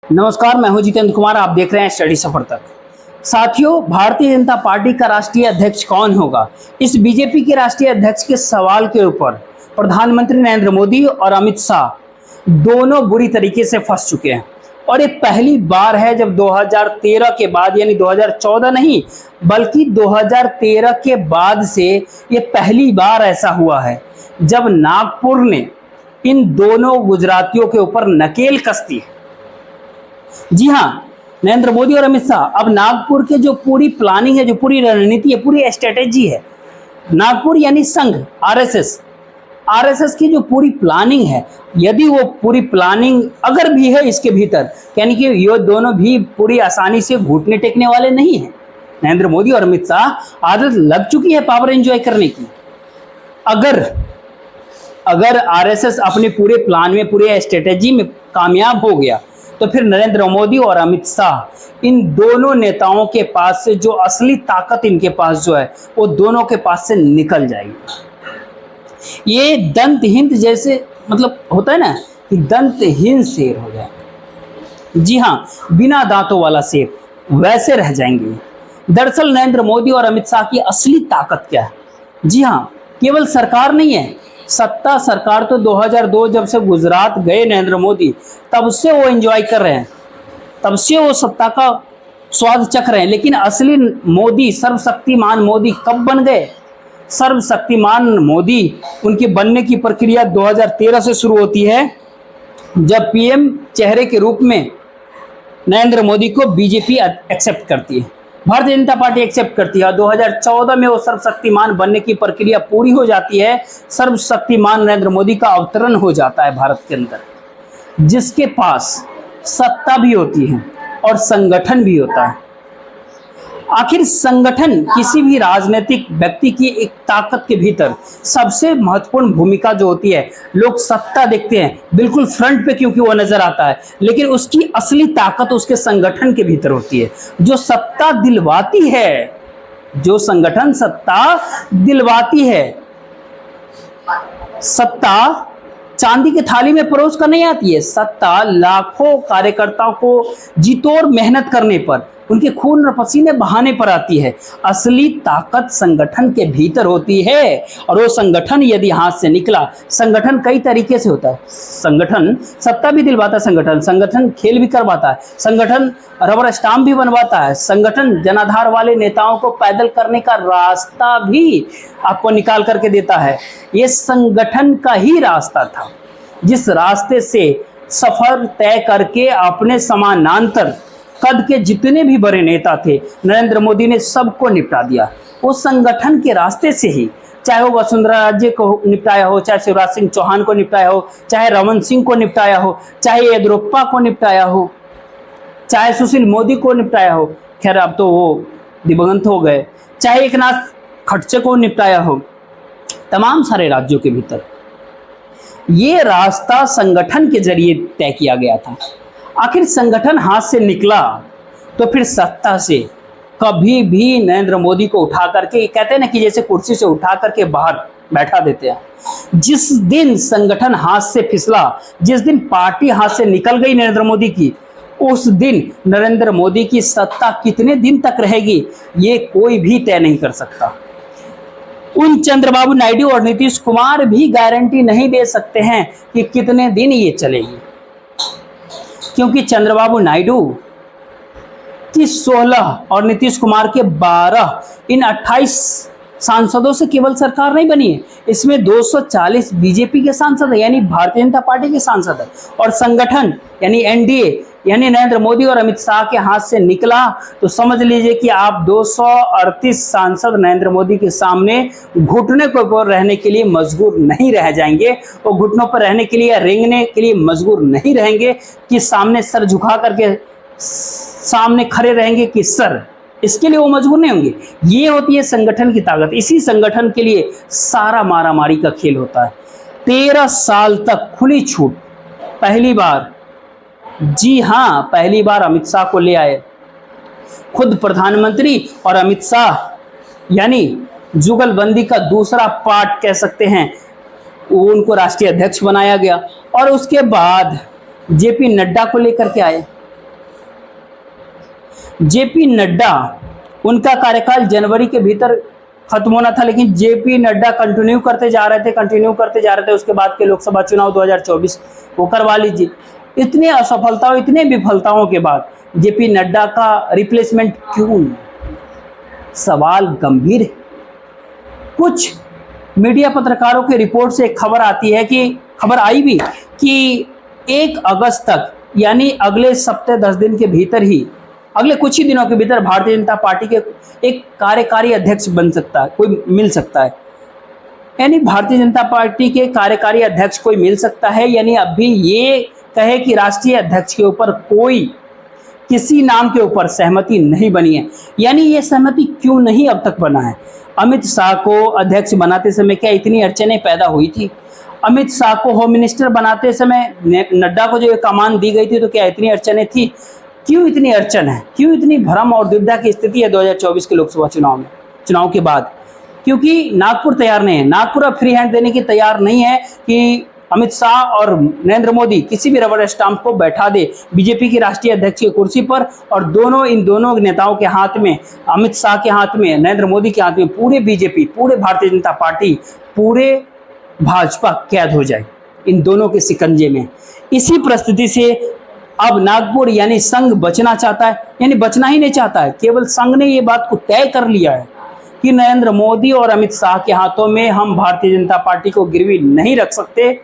नमस्कार, मैं हूं जितेंद्र कुमार। आप देख रहे हैं स्टडी सफर तक। साथियों, भारतीय जनता पार्टी का राष्ट्रीय अध्यक्ष कौन होगा, इस बीजेपी के राष्ट्रीय अध्यक्ष के सवाल के ऊपर प्रधानमंत्री नरेंद्र मोदी और अमित शाह दोनों बुरी तरीके से फंस चुके हैं। और ये पहली बार है जब 2013 के बाद, यानी 2014 नहीं बल्कि 2013 के बाद से ये पहली बार ऐसा हुआ है जब नागपुर ने इन दोनों गुजरातियों के ऊपर नकेल कसती है। जी हाँ, नरेंद्र मोदी और अमित शाह अब नागपुर के जो पूरी प्लानिंग है, जो पूरी रणनीति है, पूरी स्ट्रेटेजी है, नागपुर यानी संघ आरएसएस की जो पूरी प्लानिंग है, यदि वो पूरी प्लानिंग अगर भी है इसके भीतर, यानी कि ये दोनों भी पूरी आसानी से घुटने टेकने वाले नहीं हैं। नरेंद्र मोदी और अमित शाह आदत लग चुकी है पावर एंजॉय करने की। अगर आरएसएस अपने पूरे प्लान में, पूरे स्ट्रेटेजी में कामयाब हो गया तो फिर नरेंद्र मोदी और अमित शाह, इन दोनों नेताओं के पास से जो असली ताकत इनके पास जो है वो दोनों के पास से निकल जाएगी। ये दंतहीन जैसे, मतलब होता है ना कि दंतहीन शेर हो जाए, जी हाँ, बिना दांतों वाला शेर, वैसे रह जाएंगे। दरअसल नरेंद्र मोदी और अमित शाह की असली ताकत क्या है? जी हाँ, केवल सरकार नहीं है, सत्ता सरकार तो 2002 जब से गुजरात गए नरेंद्र मोदी, तब से वो एंजॉय कर रहे हैं, तब से वो सत्ता का स्वाद चख रहे हैं। लेकिन असली मोदी, सर्वशक्तिमान मोदी कब बन गए? सर्वशक्तिमान मोदी उनके बनने की प्रक्रिया 2013 से शुरू होती है, जब पीएम चेहरे के रूप में नरेंद्र मोदी को बीजेपी एक्सेप्ट करती है, भारतीय जनता पार्टी एक्सेप्ट करती है। 2014 में वो सर्वशक्तिमान बनने की प्रक्रिया पूरी हो जाती है। सर्वशक्तिमान नरेंद्र मोदी का अवतरण हो जाता है भारत के अंदर, जिसके पास सत्ता भी होती है और संगठन भी होता है। आखिर संगठन किसी भी राजनीतिक व्यक्ति की एक ताकत के भीतर सबसे महत्वपूर्ण भूमिका जो होती है, लोग सत्ता देखते हैं बिल्कुल फ्रंट पे क्योंकि वो नजर आता है, लेकिन उसकी असली ताकत उसके संगठन के भीतर होती है, जो सत्ता दिलवाती है, जो संगठन सत्ता दिलवाती है। सत्ता चांदी की थाली में परोस कर नहीं आती है, सत्ता लाखों कार्यकर्ताओं को जीतोड़ मेहनत करने पर, उनके खून और पसीने बहाने पर आती है। असली ताकत संगठन के भीतर होती है, और वो संगठन यदि हाथ से निकला, संगठन कई तरीके से होता है। संगठन सत्ता भी दिलवाता है, संगठन खेल भी करवाता है, संगठन रबर स्टाम्प भी बनवाता है, संगठन जनाधार वाले नेताओं को पैदल करने का रास्ता भी आपको निकाल करके देता है। ये संगठन का ही रास्ता था, जिस रास्ते से सफर तय करके अपने समानांतर कद के जितने भी बड़े नेता थे, नरेंद्र मोदी ने सबको निपटा दिया। वो संगठन के रास्ते से ही, चाहे वो वसुंधरा राजे को निपटाया हो, चाहे शिवराज सिंह चौहान को निपटाया हो, चाहे रमन सिंह को निपटाया हो, चाहे येदियुरप्पा को निपटाया हो, चाहे सुशील मोदी को निपटाया हो, खैर अब तो वो दिवंगत हो गए, चाहे एकनाथ खड़से को निपटाया हो, तमाम सारे राज्यों के भीतर ये रास्ता संगठन के जरिए तय किया गया था। आखिर संगठन हाथ से निकला तो फिर सत्ता से कभी भी नरेंद्र मोदी को उठा करके, कहते हैं ना कि जैसे कुर्सी से उठा करके बाहर बैठा देते हैं। जिस दिन संगठन हाथ से फिसला, जिस दिन पार्टी हाथ से निकल गई नरेंद्र मोदी की, उस दिन नरेंद्र मोदी की सत्ता कितने दिन तक रहेगी ये कोई भी तय नहीं कर सकता। उन चंद्रबाबू नायडू और नीतीश कुमार भी गारंटी नहीं दे सकते हैं कि कितने दिन ये चलेगी, क्योंकि चंद्रबाबू नायडू की 16 और नीतीश कुमार के 12, इन 28 सांसदों से केवल सरकार नहीं बनी है, इसमें 240 बीजेपी के सांसद है, यानी भारतीय जनता पार्टी के सांसद है, और संगठन यानी एनडीए, यानी नरेंद्र मोदी और अमित शाह के हाथ से निकला तो समझ लीजिए कि आप 238 सांसद नरेंद्र मोदी के सामने घुटने पर रहने के लिए मजबूर नहीं रह जाएंगे। वो घुटनों पर रहने के लिए या रेंगने के लिए मजबूर नहीं रहेंगे कि सामने सर झुका करके सामने खड़े रहेंगे कि सर, इसके लिए वो मजबूर नहीं होंगे। ये होती है संगठन की ताकत। इसी संगठन के लिए सारा मारामारी का खेल होता है। 13 साल तक खुली छूट, पहली बार, जी हाँ, पहली बार अमित शाह को ले आए। खुद प्रधानमंत्री और अमित शाह, यानी जुगलबंदी का दूसरा पार्ट कह सकते हैं, उनको राष्ट्रीय अध्यक्ष बनाया गया। और उसके बाद जेपी नड्डा को लेकर के आए। जेपी नड्डा, उनका कार्यकाल जनवरी के भीतर खत्म होना था, लेकिन जेपी नड्डा कंटिन्यू करते जा रहे थे। उसके बाद के लोकसभा चुनाव 2024 वो करवा लीजिए। इतने असफलताओं, इतने विफलताओं के बाद जेपी नड्डा का रिप्लेसमेंट क्यों नहीं? सवाल गंभीर है। कुछ मीडिया पत्रकारों के रिपोर्ट से एक खबर आती है कि खबर आई भी कि 1 अगस्त तक, यानी अगले सप्ताह 10 दिन के भीतर ही, अगले कुछ ही दिनों के भीतर भारतीय जनता पार्टी के एक कार्यकारी अध्यक्ष बन सकता है, कोई मिल सकता है। यानी भारतीय जनता पार्टी के कार्यकारी अध्यक्ष कोई मिल सकता है, यानी अभी ये कहे कि राष्ट्रीय अध्यक्ष के ऊपर कोई किसी नाम के ऊपर सहमति नहीं बनी है। यानी ये सहमति क्यों नहीं अब तक बना है? अमित शाह को अध्यक्ष बनाते समय क्या इतनी अड़चनें पैदा हुई थी? अमित शाह को होम मिनिस्टर बनाते समय नड्डा को जो कमान दी गई थी तो क्या इतनी अड़चनें थी? क्यों इतनी अड़चन है? क्यों इतनी भ्रम और दुविधा की स्थिति है 2024 के लोकसभा चुनाव के बाद? क्योंकि नागपुर तैयार नहीं है। नागपुर अब फ्री हैंड देने की तैयार नहीं है कि अमित शाह और नरेंद्र मोदी किसी भी रबर स्टाम्प को बैठा दे बीजेपी की राष्ट्रीय अध्यक्ष की कुर्सी पर, और इन दोनों नेताओं के हाथ में, अमित शाह के हाथ में, नरेंद्र मोदी के हाथ में पूरे बीजेपी, पूरे भारतीय जनता पार्टी, पूरे भाजपा कैद हो जाए इन दोनों के शिकंजे में। इसी परिस्थिति से अब नागपुर यानी संघ बचना चाहता है, यानी बचना ही नहीं चाहता है, केवल संघ ने ये बात को तय कर लिया है कि नरेंद्र मोदी और अमित शाह के हाथों में हम भारतीय जनता पार्टी को गिरवी नहीं रख सकते,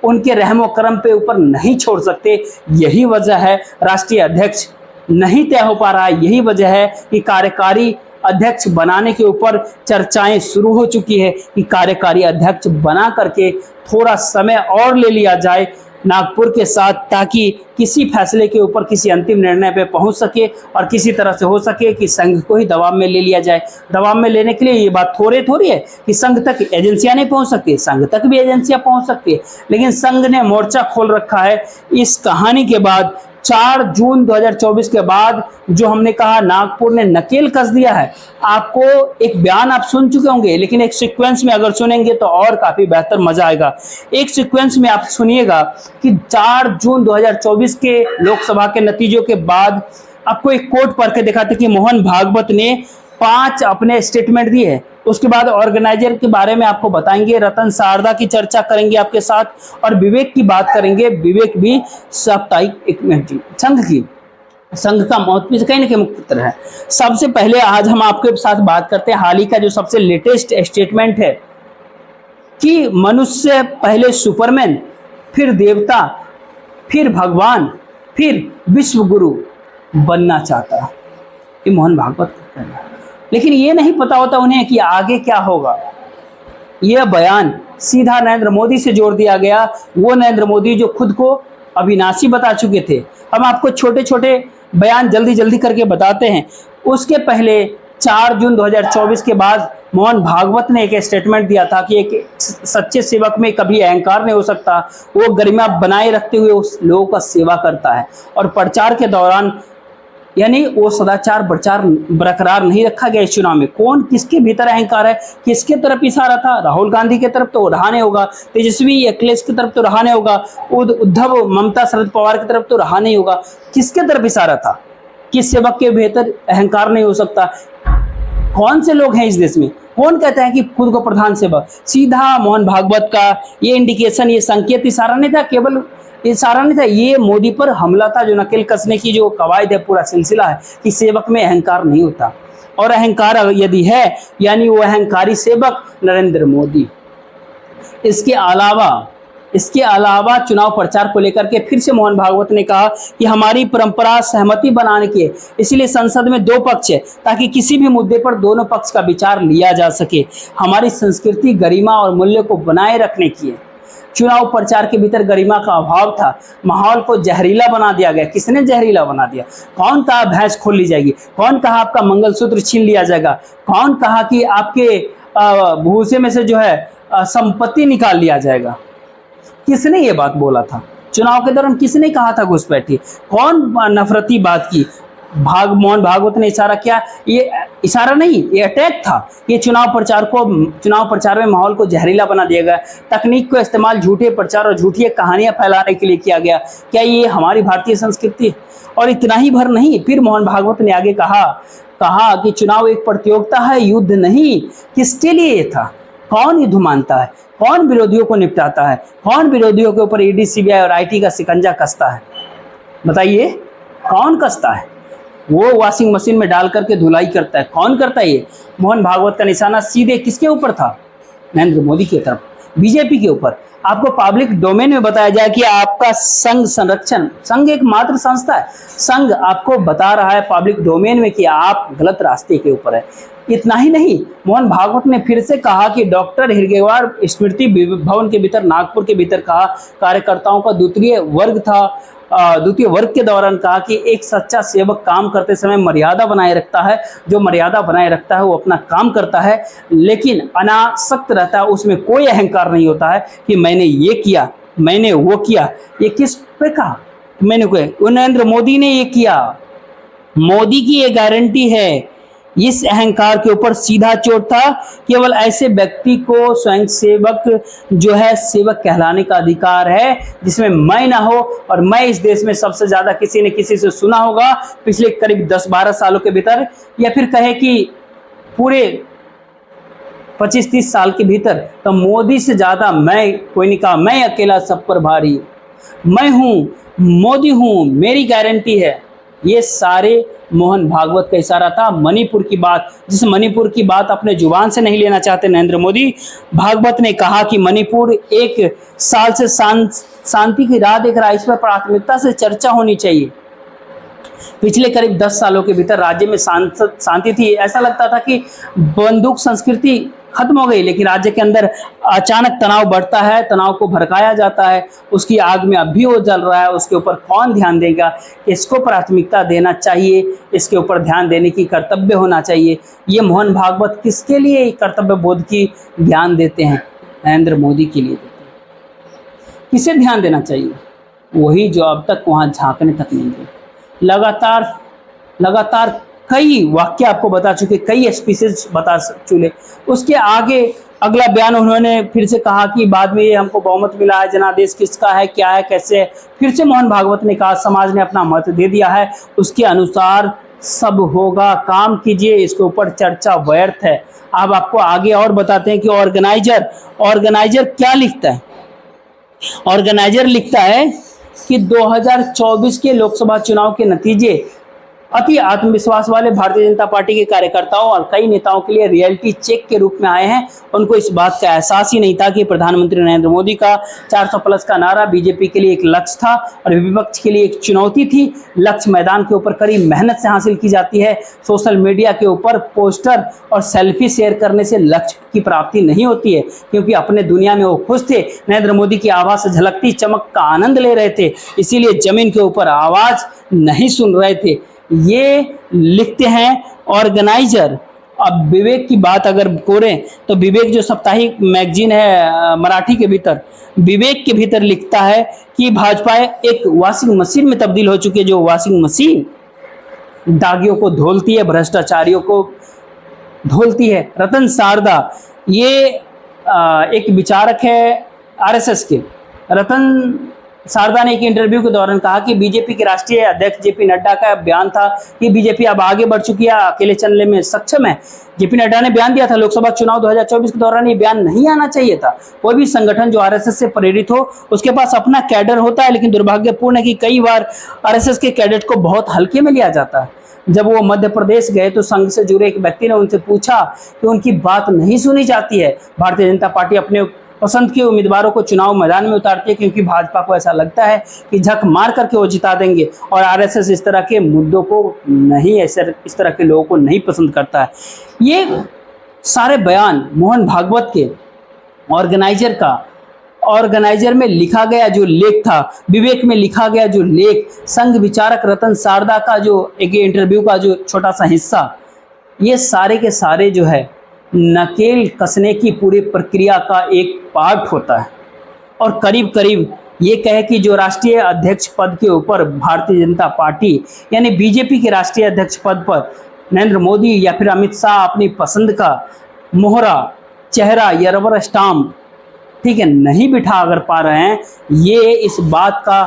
उनके रहमो करम पे ऊपर नहीं छोड़ सकते। यही वजह है राष्ट्रीय अध्यक्ष नहीं तय हो पा रहा है। यही वजह है कि कार्यकारी अध्यक्ष बनाने के ऊपर चर्चाएं शुरू हो चुकी है कि कार्यकारी अध्यक्ष बना करके थोड़ा समय और ले लिया जाए नागपुर के साथ, ताकि किसी फैसले के ऊपर, किसी अंतिम निर्णय पे पहुंच सके और किसी तरह से हो सके कि संघ को ही दबाव में ले लिया जाए। दबाव में लेने के लिए ये बात थोड़ी है कि संघ तक एजेंसियां नहीं पहुंच सकती, संघ तक भी एजेंसियां पहुंच सकती है, लेकिन संघ ने मोर्चा खोल रखा है इस कहानी के बाद। 4 जून 2024 के बाद जो हमने कहा नागपुर ने नकेल कस दिया है। आपको एक बयान आप सुन चुके होंगे, लेकिन एक सीक्वेंस में अगर सुनेंगे तो और काफी बेहतर मजा आएगा। एक सीक्वेंस में आप सुनिएगा कि 4 जून 2024 के लोकसभा के नतीजों के बाद आपको एक कोट पढ़ के दिखाते कि मोहन भागवत ने 5 अपने स्टेटमेंट दिए हैं। उसके बाद ऑर्गेनाइजर के बारे में आपको बताएंगे, रतन शारदा की चर्चा करेंगे आपके साथ, और विवेक की बात करेंगे। विवेक भी साप्ताहिक संघ का मौतपीस कहीं ना कहीं मुख्य है। सबसे पहले आज हम आपके साथ बात करते हैं हाल ही का जो सबसे लेटेस्ट स्टेटमेंट है कि मनुष्य पहले सुपरमैन, फिर देवता, फिर भगवान, फिर विश्व गुरु बनना चाहता है। ये मोहन भागवत कहना है, लेकिन ये नहीं पता होता उन्हें कि आगे क्या होगा। यह बयान सीधा नरेंद्र मोदी से जोड़ दिया गया, वो नरेंद्र मोदी जो खुद को अविनाशी बता चुके थे। हम आपको छोटे छोटे बयान जल्दी करके बताते हैं। उसके पहले 4 जून 2024 के बाद मोहन भागवत ने एक स्टेटमेंट दिया था कि एक सच्चे सेवक में कभी अहंकार नहीं हो सकता, वो गरिमा बनाए रखते हुए उस लोगों का सेवा करता है, और प्रचार के दौरान यानी वो सदाचार प्रचार बरकरार नहीं रखा गया। इस चुनाव में कौन किसके भीतर अहंकार है, किसके तरफ इशारा था? राहुल गांधी की तरफ तो रहा नहीं होगा, तेजस्वी अखिलेश की तरफ तो रहा नहीं होगा, उद्धव ममता शरद पवार की तरफ तो रहा नहीं होगा। किसके तरफ इशारा था? किस सेवक के भीतर अहंकार नहीं हो सकता? कौन से लोग हैं इस देश में, कौन कहता है कि खुद को प्रधान सेवक? सीधा मोहन भागवत का ये इंडिकेशन, ये संकेत इशारा नहीं था, केवल इशारा नहीं था, ये मोदी पर हमला था, जो नकेल कसने की जो कवायद है, पूरा सिलसिला है कि सेवक में अहंकार नहीं होता, और अहंकार यदि है यानी वो अहंकारी सेवक नरेंद्र मोदी। इसके अलावा चुनाव प्रचार को लेकर के फिर से मोहन भागवत ने कहा कि हमारी परंपरा सहमति बनाने की है, इसलिए संसद में 2 पक्ष है ताकि किसी भी मुद्दे पर दोनों पक्ष का विचार लिया जा सके। हमारी संस्कृति गरिमा और मूल्य को बनाए रखने की है। चुनाव प्रचार के भीतर गरिमा का अभाव था, माहौल को जहरीला बना दिया गया। किसने जहरीला बना दिया? कौन कहा भैंस खोल ली जाएगी? कौन कहा आपका मंगलसूत्र छीन लिया जाएगा? कौन कहा कि आपके भूसे में से जो है संपत्ति निकाल लिया जाएगा? किसने ये बात बोला था? चुनाव के दौरान किसने कहा था घुसपैठी? कौन नफरती बात की? मोहन भागवत ने इशारा किया, ये इशारा नहीं, ये अटैक था। ये चुनाव प्रचार में माहौल को जहरीला बना दिया गया। तकनीक को इस्तेमाल झूठे प्रचार और झूठी कहानियां फैलाने के लिए किया गया। क्या ये हमारी भारतीय संस्कृति है? और इतना ही भर नहीं, फिर मोहन भागवत ने आगे कहा कि चुनाव एक प्रतियोगिता है, युद्ध नहीं। किसके लिए ये था? कौन युद्ध मानता है? कौन विरोधियों को निपटाता है? कौन विरोधियों के ऊपर ईडी, सीबीआई और आईटी का शिकंजा कसता है? बताइए, कौन कसता है? वो वॉशिंग मशीन में डाल करके धुलाई करता है। कौन करता है ये? मोहन भागवत का निशाना सीधे किसके ऊपर था? नरेंद्र मोदी की तरफ, बीजेपी के ऊपर। आपको पब्लिक डोमेन में बताया जाए कि आपका संघ एक मात्र संस्था है। संघ आपको बता रहा है पब्लिक डोमेन में कि आप गलत रास्ते के ऊपर है। इतना ही नहीं, मोहन भागवत ने फिर से कहा कि डॉक्टर हेडगेवार स्मृति भवन के भीतर, नागपुर के भीतर कहा, कार्यकर्ताओं का द्वितीय वर्ग के दौरान कहा कि एक सच्चा सेवक काम करते समय मर्यादा बनाए रखता है। जो मर्यादा बनाए रखता है वो अपना काम करता है, लेकिन अनासक्त रहता है। उसमें कोई अहंकार नहीं होता है कि मैंने ये किया, मैंने वो किया। ये किस पे कहा? मैंने कोई, नरेंद्र मोदी ने ये किया। मोदी की ये गारंटी है। इस अहंकार के ऊपर सीधा चोट था। केवल ऐसे व्यक्ति को स्वयं सेवक जो है सेवक कहलाने का अधिकार है जिसमें मैं ना हो। और मैं इस देश में सबसे ज्यादा किसी ने किसी से सुना होगा पिछले करीब 10-12 सालों के भीतर, या फिर कहे कि पूरे 25-30 साल के भीतर, तो मोदी से ज्यादा मैं कोई नहीं कहा। मैं अकेला सब पर भारी, मैं हूं, मोदी हूं, मेरी गारंटी है। ये सारे मोहन भागवत का इशारा था। मणिपुर की बात, जिस मणिपुर की बात अपने जुबान से नहीं लेना चाहते नरेंद्र मोदी, भागवत ने कहा कि मणिपुर एक साल से शांति की राह देख रहा है, इस पर प्राथमिकता से चर्चा होनी चाहिए। पिछले करीब 10 सालों के भीतर राज्य में शांति थी। ऐसा लगता था कि बंदूक संस्कृति खत्म हो गई, लेकिन राज्य के अंदर अचानक तनाव बढ़ता है, तनाव को भड़काया जाता है। उसकी आग में अब भी वो जल रहा है। उसके ऊपर कौन ध्यान देगा? इसको प्राथमिकता देना चाहिए, इसके ऊपर ध्यान देने की कर्तव्य होना चाहिए। ये मोहन भागवत किसके लिए कर्तव्य बोध की ध्यान देते हैं? नरेंद्र मोदी के लिए देते हैं। किसे ध्यान देना चाहिए? वही जो अब तक वहां झांकने तक नहीं गए। लगातार कई वाक्य आपको बता चुके, कई स्पीसीज बता चुके। उसके आगे अगला बयान उन्होंने फिर से कहा कि बाद में ये हमको बहुमत मिला है, जनादेश किसका है, क्या है, कैसे है। फिर से मोहन भागवत ने कहा समाज ने अपना मत दे दिया है, उसके अनुसार सब होगा, काम कीजिए, इसके ऊपर चर्चा व्यर्थ है। अब आपको आगे और बताते हैं कि ऑर्गेनाइजर क्या लिखता है। ऑर्गेनाइजर लिखता है कि 2024 के लोकसभा चुनाव के नतीजे अति आत्मविश्वास वाले भारतीय जनता पार्टी के कार्यकर्ताओं और कई नेताओं के लिए रियलिटी चेक के रूप में आए हैं। उनको इस बात का एहसास ही नहीं था कि प्रधानमंत्री नरेंद्र मोदी का 400+ का नारा बीजेपी के लिए एक लक्ष्य था और विपक्ष के लिए एक चुनौती थी। लक्ष्य मैदान के ऊपर कड़ी मेहनत से हासिल की जाती है। सोशल मीडिया के ऊपर पोस्टर और सेल्फी शेयर करने से लक्ष्य की प्राप्ति नहीं होती है, क्योंकि अपने दुनिया में वो खुश थे। नरेंद्र मोदी की आवाज से झलकती चमक का आनंद ले रहे थे, इसीलिए जमीन के ऊपर आवाज नहीं सुन रहे थे। ये लिखते हैं ऑर्गेनाइजर। अब विवेक की बात अगर करें तो विवेक जो साप्ताहिक मैगजीन है मराठी के भीतर, विवेक के भीतर लिखता है कि भाजपा एक वॉशिंग मशीन में तब्दील हो चुकी है। जो वॉशिंग मशीन दागियों को धोलती है, भ्रष्टाचारियों को धोलती है। रतन सारदा ये एक विचारक है आरएसएस के। रतन सारदा ने एक इंटरव्यू के दौरान कहा कि बीजेपी के राष्ट्रीय अध्यक्ष जेपी नड्डा का बयान था कि बीजेपी अब आगे बढ़ चुकी है, अकेले चलने में सक्षम है। जेपी नड्डा ने बयान दिया था लोकसभा चुनाव 2024 के दौरान ये बयान नहीं आना चाहिए था। कोई भी संगठन जो आरएसएस से प्रेरित हो उसके पास अपना कैडर होता है, लेकिन दुर्भाग्यपूर्ण है कि कई बार आरएसएस के कैडेट को बहुत हल्के में लिया जाता है। जब वो मध्य प्रदेश गए तो संघ से जुड़े एक व्यक्ति ने उनसे पूछा कि उनकी बात नहीं सुनी जाती है। भारतीय जनता पार्टी अपने पसंद के उम्मीदवारों को चुनाव मैदान में उतारती है क्योंकि भाजपा को ऐसा लगता है कि झक मार करके वो जिता देंगे, और आरएसएस इस तरह के मुद्दों को नहीं, इस तरह के लोगों को नहीं पसंद करता है। ये सारे बयान मोहन भागवत के ऑर्गेनाइजर का, ऑर्गेनाइजर में लिखा गया जो लेख था, विवेक में लिखा गया जो लेख, संघ विचारक रतन सारदा का जो एक इंटरव्यू का जो छोटा सा हिस्सा, ये सारे के सारे जो है नकेल कसने की पूरी प्रक्रिया का एक पार्ट होता है। और करीब करीब ये कहे कि जो राष्ट्रीय अध्यक्ष पद के ऊपर भारतीय जनता पार्टी यानी बीजेपी के राष्ट्रीय अध्यक्ष पद पर नरेंद्र मोदी या फिर अमित शाह अपनी पसंद का मोहरा, चेहरा या रबर स्टाम्प, ठीक है, नहीं बिठा अगर पा रहे हैं, ये इस बात का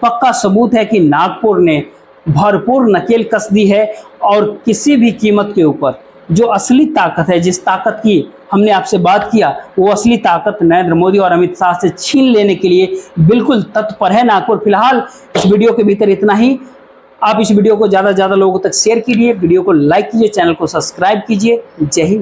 पक्का सबूत है कि नागपुर ने भरपूर नकेल कस दी है और किसी भी कीमत के ऊपर जो असली ताकत है, जिस ताकत की हमने आपसे बात किया, वो असली ताकत नरेंद्र मोदी और अमित शाह से छीन लेने के लिए बिल्कुल तत्पर है नागपुर। फिलहाल इस वीडियो के भीतर इतना ही। आप इस वीडियो को ज़्यादा से ज़्यादा लोगों तक शेयर कीजिए, वीडियो को लाइक कीजिए, चैनल को सब्सक्राइब कीजिए। जय हिंद।